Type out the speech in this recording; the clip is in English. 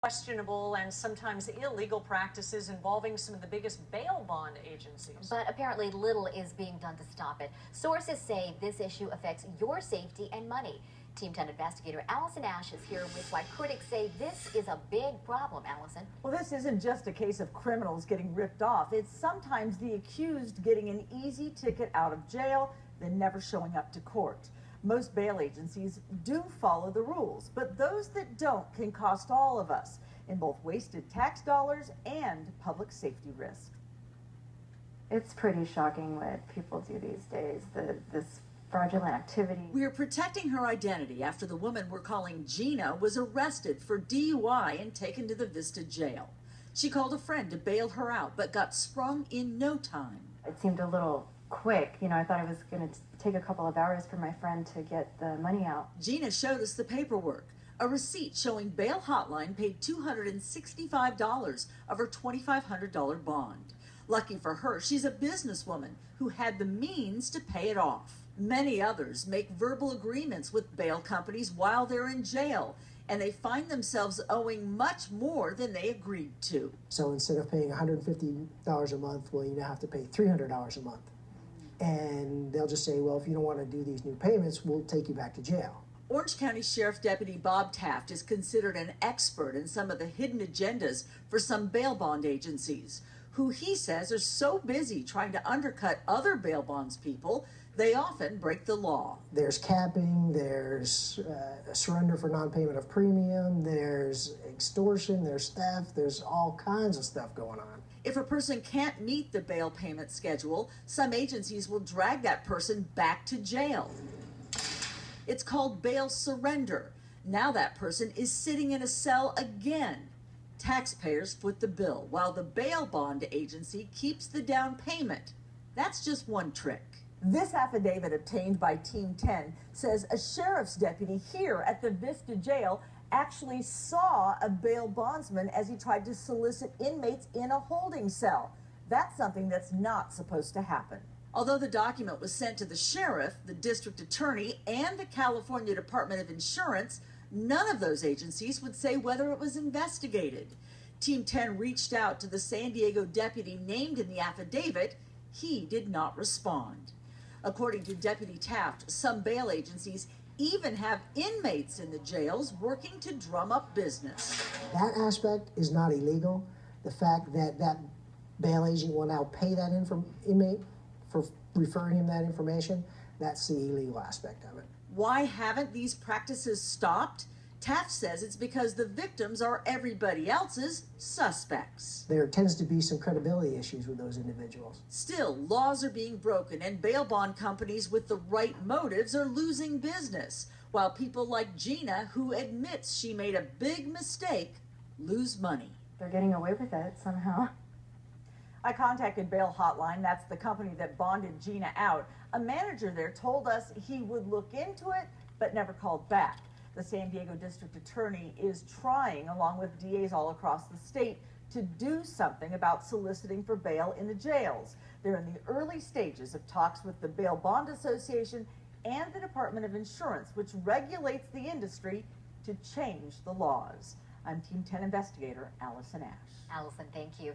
questionable and sometimes illegal practices involving some of the biggest bail bond agencies. But apparently little is being done to stop it. Sources say this issue affects your safety and money. Team 10 investigator Allison Ash is here with why critics say this is a big problem. Allison. Well, this isn't just a case of criminals getting ripped off. It's sometimes the accused getting an easy ticket out of jail, then never showing up to court. Most bail agencies do follow the rules, but those that don't can cost all of us in both wasted tax dollars and public safety risk. It's pretty shocking what people do these days, this fraudulent activity. We're protecting her identity after the woman we're calling Gina was arrested for DUI and taken to the Vista jail. She called a friend to bail her out, but got sprung in no time. It seemed a little quick. You know, I thought it was going to take a couple of hours for my friend to get the money out. Gina showed us the paperwork, a receipt showing Bail Hotline paid $265 of her $2,500 bond. Lucky for her, she's a businesswoman who had the means to pay it off. Many others make verbal agreements with bail companies while they're in jail, and they find themselves owing much more than they agreed to. So instead of paying $150 a month, well, you now have to pay $300 a month. And they'll just say, well, if you don't want to do these new payments, we'll take you back to jail. Orange County Sheriff Deputy Bob Taft is considered an expert in some of the hidden agendas for some bail bond agencies, who he says are so busy trying to undercut other bail bonds people, they often break the law. There's capping, there's surrender for non-payment of premium, there's extortion, there's theft, there's all kinds of stuff going on. If a person can't meet the bail payment schedule, some agencies will drag that person back to jail. It's called bail surrender. Now that person is sitting in a cell again. Taxpayers foot the bill, while the bail bond agency keeps the down payment. That's just one trick. This affidavit obtained by Team 10 says a sheriff's deputy here at the Vista jail actually saw a bail bondsman as he tried to solicit inmates in a holding cell. That's something that's not supposed to happen. Although the document was sent to the sheriff, the district attorney, and the California Department of Insurance, none of those agencies would say whether it was investigated. Team 10 reached out to the San Diego deputy named in the affidavit. He did not respond. According to Deputy Taft, some bail agencies even have inmates in the jails working to drum up business. That aspect is not illegal. The fact that that bail agent will now pay that inmate for referring him that information, that's the illegal aspect of it. Why haven't these practices stopped? Taft says it's because the victims are everybody else's suspects. There tends to be some credibility issues with those individuals. Still, laws are being broken and bail bond companies with the right motives are losing business, while people like Gina, who admits she made a big mistake, lose money. They're getting away with it somehow. I contacted Bail Hotline, that's the company that bonded Gina out. A manager there told us he would look into it, but never called back. The San Diego District Attorney is trying, along with DAs all across the state, to do something about soliciting for bail in the jails. They're in the early stages of talks with the Bail Bond Association and the Department of Insurance, which regulates the industry, to change the laws. I'm Team 10 investigator Allison Ash. Allison, thank you.